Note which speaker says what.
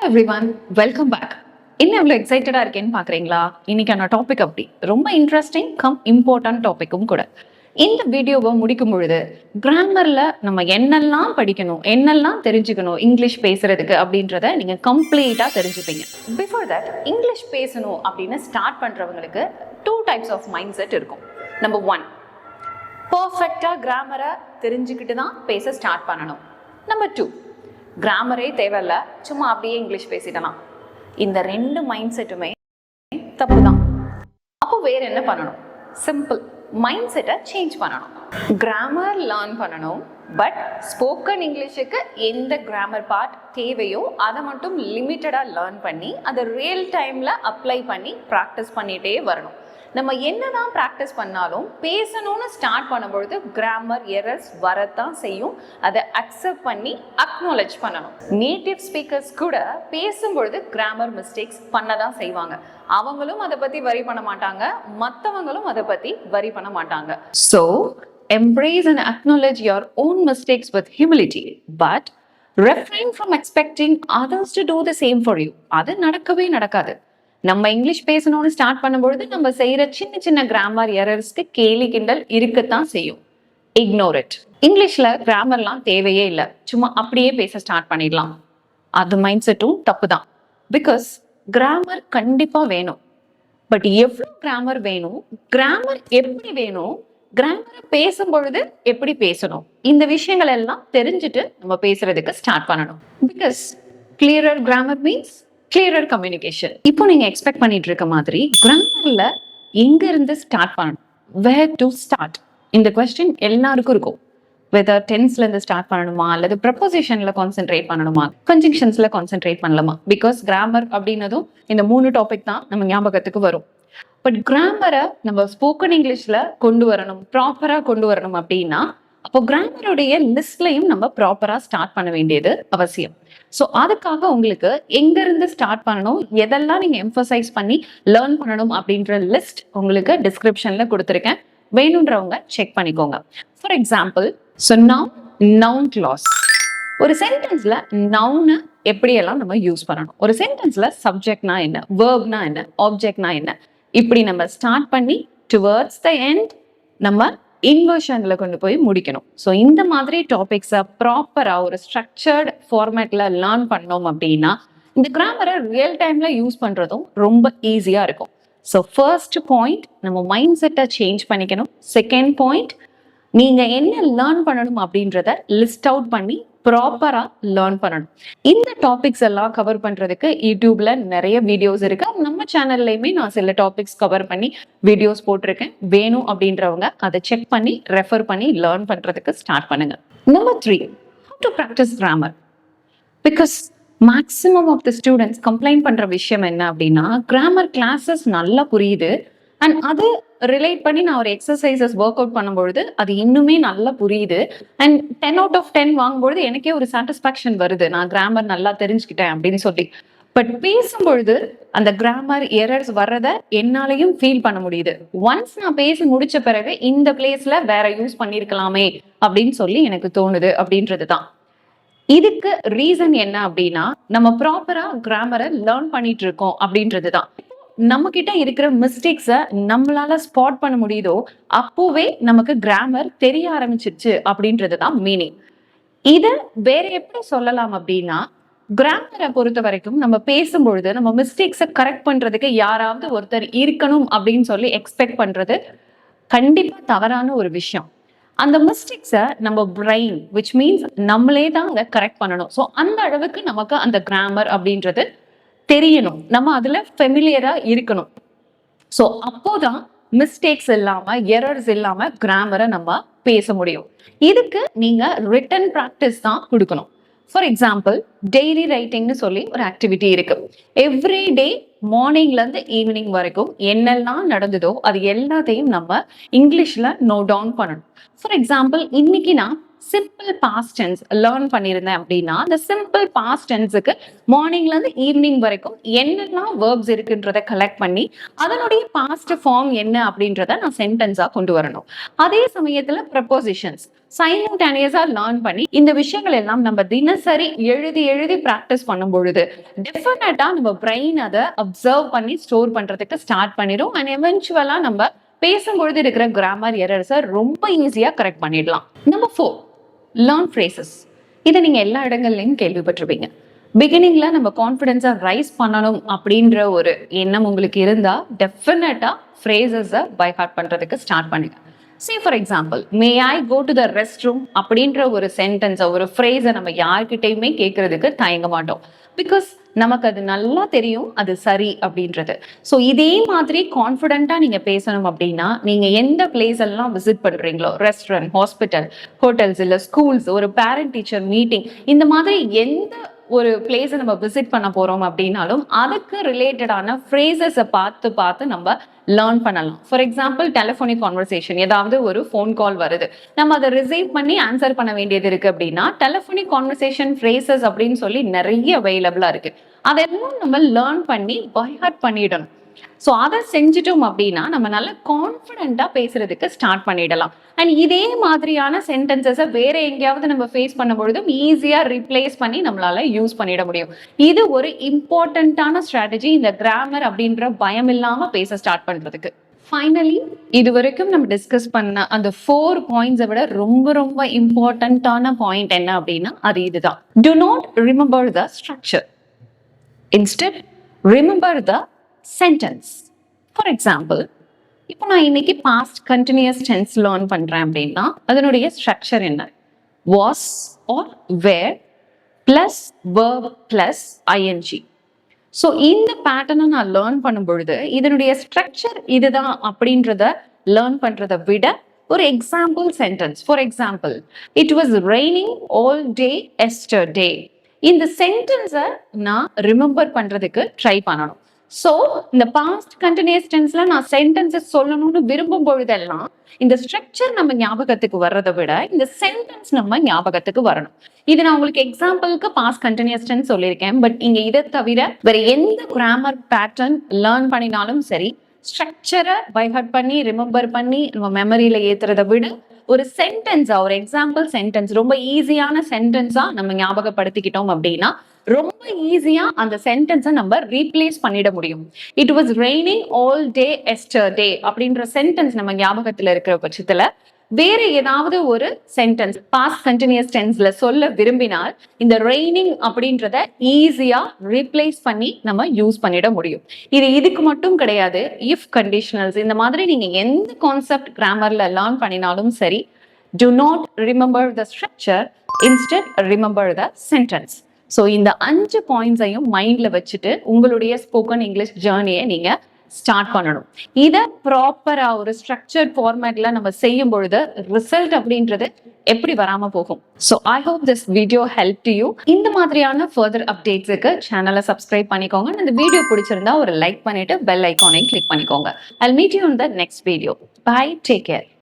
Speaker 1: Everyone, welcome back. இன்னும் எவ்வளோ எக்ஸைட்டடா இருக்கேன்னு பாக்குறீங்களா? இன்னைக்கான டாபிக் அப்படி ரொம்ப இன்ட்ரெஸ்டிங் இம்பார்ட்டன்ட் டாபிக்கும் கூட. இந்த வீடியோவை முடிக்கும் பொழுது கிராமர்ல நம்ம என்னெல்லாம் படிக்கணும், என்னெல்லாம் தெரிஞ்சுக்கணும் இங்கிலீஷ் பேசுறதுக்கு அப்படின்றத நீங்க கம்ப்ளீட்டா தெரிஞ்சுப்பீங்க. பிஃபோர் தட், இங்கிலீஷ் பேசணும் அப்படின்னு ஸ்டார்ட் பண்றவங்களுக்கு 2 டைப்ஸ் ஆஃப் மைண்ட் செட் இருக்கும். நம்பர் 1, பர்ஃபெக்டா கிராமரை தெரிஞ்சுக்கிட்டு தான் பேச ஸ்டார்ட் பண்ணணும். நம்பர் 2, கிராமரே தேவையில்ல, சும்மா அப்படியே இங்கிலீஷ் பேசிடலாம். இந்த 2 மைண்ட் செட்டுமே தப்பு தான். அப்போ வேற என்ன பண்ணணும்? சிம்பிள், மைண்ட் செட்டை சேஞ்ச் பண்ணணும். கிராமர் லேர்ன் பண்ணணும், பட் ஸ்போக்கன் இங்கிலீஷுக்கு எந்த கிராமர் பார்ட் தேவையோ அதை மட்டும் லிமிட்டடாக லேர்ன் பண்ணி அதை ரியல் டைமில் அப்ளை பண்ணி ப்ராக்டிஸ் பண்ணிகிட்டே வரணும். நம்ம என்னதான் ப்ராக்டிஸ் பண்ணாலும் பேசணும்னு ஸ்டார்ட் பண்ணும்பொழுது கிராமர் எரர்ஸ் வரத்தான் செய்யும். அதை அக்செப்ட் பண்ணி அக்னாலேஜ் பண்ணணும். நேட்டிவ் ஸ்பீக்கர்ஸ் கூட பேசும்பொழுது கிராமர் மிஸ்டேக்ஸ் பண்ணதான் செய்வாங்க. அவங்களும் அதை பற்றி வரி பண்ண மாட்டாங்க, மற்றவங்களும் அதை பற்றி வரி பண்ண மாட்டாங்க. So embrace and acknowledge your own mistakes with humility, but refrain from expecting others to do the same for you. அது நடக்கவே நடக்காது. நம்ம இங்கிலீஷ் பேசணும்னு ஸ்டார்ட் பண்ணும்பொழுது நம்ம செய்யற சின்ன சின்ன கிராமர் எரர்ஸ்க்கு கேலி கிண்டல் இருக்கத்தான் செய்யும். Ignore it. இங்கிலீஷ்ல கிராமர்லாம் தேவையே இல்லை, சும்மா அப்படியே பேச ஸ்டார்ட் பண்ணிடலாம். அது மைண்ட் செட்டும் தப்பு தான். பிகாஸ் கிராமர் கண்டிப்பா வேணும். பட் எவ்வளோ கிராமர் வேணும், கிராமர் எப்படி வேணும், கிராமரை பேசும்பொழுது எப்படி பேசணும், இந்த விஷயங்கள் எல்லாம் தெரிஞ்சுட்டு நம்ம பேசுறதுக்கு ஸ்டார்ட் பண்ணணும். Because clearer grammar means clearer communication. இப்போ நீங்க எக்ஸ்பெக்ட் பண்ணிட்டு இருக்க மாதிரி கிராமர்ல எங்க இருந்து ஸ்டார்ட் பண்ணணும், வேர் டு ஸ்டார்ட், இந்த கொஸ்டின் எல்லாருக்கும் இருக்கும். வெதர் டென்ஸ்ல இருந்து ஸ்டார்ட் பண்ணணுமா, அல்லது ப்ரப்போசிஷன்ல கான்சென்ட்ரேட் பண்ணணுமா, கன்ஜங்ஷன்ஸ்ல கான்சென்ட்ரேட் பண்ணலாமா? பிகாஸ் கிராமர் அப்படின்னதும் இந்த 3 டாபிக் தான் நம்ம ஞாபகத்துக்கு வரும். பட் கிராமரை நம்ம ஸ்போக்கன் இங்கிலீஷ்ல கொண்டு வரணும், ப்ராப்பரா கொண்டு வரணும் அப்படின்னா அப்போ கிராமருடைய லிஸ்ட்லையும் நம்ம ப்ராப்பரா ஸ்டார்ட் பண்ண வேண்டியது அவசியம். ஸோ அதுக்காக உங்களுக்கு எங்க இருந்து ஸ்டார்ட் பண்ணணும், எதெல்லாம் நீங்க எம்பசைஸ் பண்ணி லேர்ன் பண்ணணும் அப்படின்ற லிஸ்ட் உங்களுக்கு டிஸ்கிரிப்ஷன்ல கொடுத்துருக்கேன். வேணுன்றவங்க செக் பண்ணிக்கோங்க. For example, so noun class. ஒரு சென்டென்ஸ்ல நவுனை எப்படியெல்லாம் நம்ம யூஸ் பண்ணணும், ஒரு சென்டென்ஸ்ல சப்ஜெக்ட்னா என்ன, வேர்ப்னா என்ன, ஆப்ஜெக்ட்னா என்ன, இப்படி நம்ம ஸ்டார்ட் பண்ணி டுவர்ட்ஸ் த எண்ட் நம்ம இன்வர்ஷன்ல கொண்டு போய் முடிக்கணும். ஸோ இந்த மாதிரி டாபிக்ஸை ப்ராப்பரா ஒரு ஸ்ட்ரக்சர்ட் ஃபார்மேட்ல லேர்ன் பண்ணோம் அப்படின்னா இந்த கிராமரை ரியல் டைம்ல யூஸ் பண்றதும் ரொம்ப ஈஸியா இருக்கும். ஸோ ஃபர்ஸ்ட் பாயிண்ட், நம்ம மைண்ட் செட்டை சேஞ்ச் பண்ணிக்கணும். செகண்ட் பாயிண்ட், நீங்க என்ன லேர்ன் பண்ணணும் அப்படின்றத லிஸ்ட் அவுட் பண்ணி ப்ராப்பரா லேர்ன் பண்ணணும். இந்த டாபிக்ஸ் எல்லாம் கவர் பண்றதுக்கு யூடியூப்ல நிறைய வீடியோஸ் இருக்கு. நம்ம சேனல்லையுமே நான் சில டாபிக்ஸ் கவர் பண்ணி வீடியோஸ் போட்டிருக்கேன். வேணும் அப்படின்றவங்க அதை செக் பண்ணி ரெஃபர் பண்ணி லேர்ன் பண்றதுக்கு ஸ்டார்ட் பண்ணுங்க. Number 3, how to practice grammar. Because maximum of the students complaint பண்ற விஷயம் என்ன அப்படின்னா, கிராமர் கிளாஸஸ் நல்லா புரியுது அண்ட் அது ரிலேட் பண்ணி நான் ஒரு எக்ஸசைசஸ் ஒர்க் அவுட் பண்ணும்பொழுது அது இன்னுமே நல்லா புரியுது அண்ட் 10 out of 10 வாங்கும்பொழுது எனக்கே ஒரு சாட்டிஸ்ஃபேக்ஷன் வருது, நான் கிராமர் நல்லா தெரிஞ்சுக்கிட்டேன் அப்படின்னு சொல்லி. பட் பேசும்பொழுது அந்த கிராமர் எரர்ஸ் வர்றத என்னாலையும் ஃபீல் பண்ண முடியுது. ஒன்ஸ் நான் பேசி முடிச்ச பிறகு இந்த பிளேஸ்ல வேற யூஸ் பண்ணிருக்கலாமே அப்படின்னு சொல்லி எனக்கு தோணுது அப்படின்றது தான். இதுக்கு ரீசன் என்ன அப்படின்னா, நம்ம ப்ராப்பரா கிராமரை லேர்ன் பண்ணிட்டு இருக்கோம் அப்படின்றது தான். நம்ம கிட்ட இருக்கிற மிஸ்டேக்ஸை நம்மளால ஸ்பாட் பண்ண முடியுதோ அப்போவே நமக்கு கிராமர் தெரிய ஆரம்பிச்சிருச்சு அப்படின்றது தான் மீனிங். இத வேற எப்படி சொல்லலாம் அப்படின்னா, கிராமரை பொறுத்த வரைக்கும் நம்ம பேசும்பொழுது நம்ம மிஸ்டேக்ஸை கரெக்ட் பண்றதுக்கு யாராவது ஒருத்தர் இருக்கணும் அப்படின்னு சொல்லி எக்ஸ்பெக்ட் பண்றது கண்டிப்பா தவறான ஒரு விஷயம். அந்த மிஸ்டேக்ஸை நம்ம பிரெயின், விச் மீன்ஸ் நம்மளே தான் அங்க கரெக்ட் பண்ணணும். ஸோ அந்த அளவுக்கு நமக்கு அந்த கிராமர் அப்படின்றது தெரியணும், நம்ம அதுல ஃபெமிலியரா இருக்கணும். ஸோ அப்போதான் மிஸ்டேக்ஸ் இல்லாம எரர்ஸ் இல்லாம கிராமரை நம்ம பேச முடியும். இதுக்கு நீங்க ரிட்டன் ப்ராக்டிஸ் தான் கொடுக்கணும். ஃபார் எக்ஸாம்பிள், டெய்லி ரைட்டிங்னு சொல்லி ஒரு ஆக்டிவிட்டி இருக்கு. எவ்ரி டே மார்னிங்ல இருந்து ஈவினிங் வரைக்கும் என்னெல்லாம் நடந்ததோ அது எல்லாத்தையும் நம்ம இங்கிலீஷ்ல நோட் டவுன் பண்ணணும். ஃபார் எக்ஸாம்பிள், இன்னைக்கு நான் சிம்பிள் பாஸ்ட் டென்ஸ் லேர்ன் பண்ணியிருந்தேன் அப்படின்னா அந்த சிம்பிள் பாஸ்ட் டென்ஸுக்கு மார்னிங்ல இருந்து ஈவினிங் வரைக்கும் என்னெல்லாம் வேர்ப்ஸ் இருக்குன்றத கலெக்ட் பண்ணி அதனுடைய பாஸ்ட் ஃபார்ம் என்ன அப்படின்றத நான் சென்டென்ஸா கொண்டு வரணும். அதே சமயத்துல ப்ரப்போசிஷன்ஸ் சைமல்டேனியஸா லேர்ன் பண்ணி இந்த விஷயங்கள் எல்லாம் நம்ம தினசரி எழுதி எழுதி பிராக்டிஸ் பண்ணும் பொழுது டெஃபினட்டா நம்ம பிரெயின் அதை அப்சர்வ் பண்ணி ஸ்டோர் பண்றதுக்கு ஸ்டார்ட் பண்ணிடும். அண்ட் எவென்ச்சுவலா நம்ம பேசும்பொழுது இருக்கிற கிராமர் எரர்ஸை ரொம்ப ஈஸியா கரெக்ட் பண்ணிடலாம். Number 4, learn phrases. இதை நீங்க எல்லா இடங்கள்லையும் கேள்விப்பட்டிருப்பீங்க. பிகினிங்ல நம்ம கான்ஃபிடென்ஸை ரைஸ் பண்ணணும் அப்படின்ற ஒரு எண்ணம் உங்களுக்கு இருந்தா டெஃபினட்டா ஃப்ரேசஸை பை ஹார்ட் பண்றதுக்கு ஸ்டார்ட் பண்ணுங்க. Say for example, may I go to the rest room அப்படின்ற ஒரு சென்டென்ஸை ஒரு ஃப்ரேஸை நம்ம யார்கிட்டையுமே கேட்கறதுக்கு தயங்க மாட்டோம். பிகாஸ் நமக்கு அது நல்லா தெரியும் அது சரி அப்படின்றது. ஸோ இதே மாதிரி கான்ஃபிடென்ட்டா நீங்க பேசணும் அப்படின்னா நீங்க எந்த பிளேஸ் எல்லாம் விசிட் பண்றீங்களோ, ரெஸ்டாரண்ட், ஹாஸ்பிட்டல், ஹோட்டல்ஸ், இல்லை ஸ்கூல்ஸ், ஒரு பேரண்ட் டீச்சர் மீட்டிங், இந்த மாதிரி எந்த ஒரு பிளேஸை நம்ம விசிட் பண்ண போறோம் அப்படின்னாலும் அதுக்கு ரிலேட்டடான ஃப்ரேசஸை பார்த்து பார்த்து நம்ம லேர்ன் பண்ணலாம். ஃபார் எக்ஸாம்பிள், டெலிஃபோனிக் கான்வர்சேஷன், ஏதாவது ஒரு ஃபோன் கால் வருது, நம்ம அதை ரிசீவ் பண்ணி ஆன்சர் பண்ண வேண்டியது இருக்கு அப்படின்னா டெலிஃபோனிக் கான்வர்சேஷன் ஃப்ரேசஸ் அப்படின்னு சொல்லி நிறைய அவைலபிளா இருக்கு. அதெல்லாம் நம்ம லேர்ன் பண்ணி பை ஹார்ட் பண்ணிடணும். ஸோ அதை செஞ்சுட்டோம் அப்படின்னா நம்ம நல்ல கான்ஃபிடென்ட்டா பேசுறதுக்கு ஸ்டார்ட் பண்ணிடலாம். அண்ட் இதே மாதிரியான சென்டென்சஸை வேற எங்கேயாவது நம்ம ஃபேஸ் பண்ணும் பொழுதும் ஈஸியா ரீப்ளேஸ் பண்ணி நம்மளால யூஸ் பண்ணிட முடியும். இது ஒரு இம்பார்ட்டன்டான ஸ்ட்ராட்டஜி, இந்த கிராமர் அப்படின்ற பயம் இல்லாம பேச ஸ்டார்ட் பண்றதுக்கு. ஃபைனலி, இது வரைக்கும் நம்ம டிஸ்கஸ் பண்ண அந்த 4 பாயிண்ட்ஸை விட ரொம்ப ரொம்ப இம்பார்ட்டன்டான பாயிண்ட் என்ன அப்படின்னா அது இதுதான். To not remember the structure, instead remember the sentence. For example, இப்போ நான் இன்னைக்கு பாஸ்ட் கண்டினியூஸ் டென்ஸ் லேர்ன் பண்றேன் அப்படின்னா அதனுடைய ஸ்ட்ரக்சர் என்ன? Was or were plus verb plus ING. So இந்த பேட்டர்னை நான் லேர்ன் பண்ணும் பொழுது இதனுடைய ஸ்ட்ரக்சர் இதுதான் அப்படின்றத லேர்ன் பண்றதை விட ஒரு example sentence, for example, it was raining all day yesterday, இந்த சென்டென்ஸை நான் ரிமெம்பர் பண்றதுக்கு ட்ரை பண்ணணும். ஸோ இந்த பாஸ்ட் கண்டினியூஸ் டென்ஸ்ல நான் சென்டென்சஸ் சொல்லணும்னு விரும்பும் பொழுதெல்லாம் இந்த ஸ்ட்ரக்சர் நம்ம ஞாபகத்துக்கு வர்றதை விட இந்த சென்டென்ஸ் நம்ம ஞாபகத்துக்கு வரணும். இது நான் உங்களுக்கு எக்ஸாம்பிளுக்கு பாஸ்ட் கண்டினியூஸ் டென்ஸ் சொல்லியிருக்கேன். பட் இங்க இதை தவிர வேற எந்த கிராமர் பேட்டர்ன் லேர்ன் பண்ணினாலும் சரி, ஸ்ட்ரக்சரை பை ஹார்ட் பண்ணி ரிமெம்பர் பண்ணி நம்ம மெமரியில ஏத்துறதை விட ஒரு சென்டென்ஸா, ஒரு எக்ஸாம்பிள் சென்டென்ஸ், ரொம்ப ஈஸியான சென்டென்ஸா நம்ம ஞாபகப்படுத்திக்கிட்டோம் அப்படின்னா ரொம்ப ஈஸியா அந்த சென்டென்ஸை நம்ம ரீப்ளேஸ் பண்ணிட முடியும். It was raining all day yesterday அப்படின்ற சென்டென்ஸ் நம்ம ஞாபகத்துல இருக்கிற பட்சத்துல வேற ஏதாவது ஒரு சென்டென்ஸ் பாஸ்ட் கண்டினியூஸ் டென்ஸ்ல சொல்ல விரும்பினால் இந்த ரெய்னிங் அப்படின்றத ஈஸியா ரீப்ளேஸ் பண்ணி நம்ம யூஸ் பண்ணிட முடியும். இது இதுக்கு மட்டும் கிடையாது, இஃப் கண்டிஷனல்ஸ், இந்த மாதிரி நீங்க எந்த கான்செப்ட் கிராமர்ல லேர்ன் பண்ணினாலும் சரி, do not remember the structure, instead remember the sentence. So இந்த 5 பாயிண்ட்ஸையும் மைண்ட்ல வச்சுட்டு உங்களுடைய ஸ்போக்கன் இங்கிலீஷ் ஜேர்னியை நீங்க ஸ்டார்ட் பண்ணணும். இதை ப்ராப்பரா ஒரு ஸ்ட்ரக்சர்ட் ஃபார்மேட்ல நம்ம செய்யும் பொழுது ரிசல்ட் அப்படின்றது எப்படி வராம போகும். So I hope this video help to you. இந்த மாதிரியான ஃபர்தர் அப்டேட்ஸுக்கு சேனலை சப்ஸ்கிரைப் பண்ணிக்கோங்க. இந்த வீடியோ பிடிச்சிருந்தா ஒரு லைக் பண்ணிட்டு பெல் ஐக்கானை கிளிக் பண்ணிக்கோங்க. I'll meet you in the next video. Bye, take care.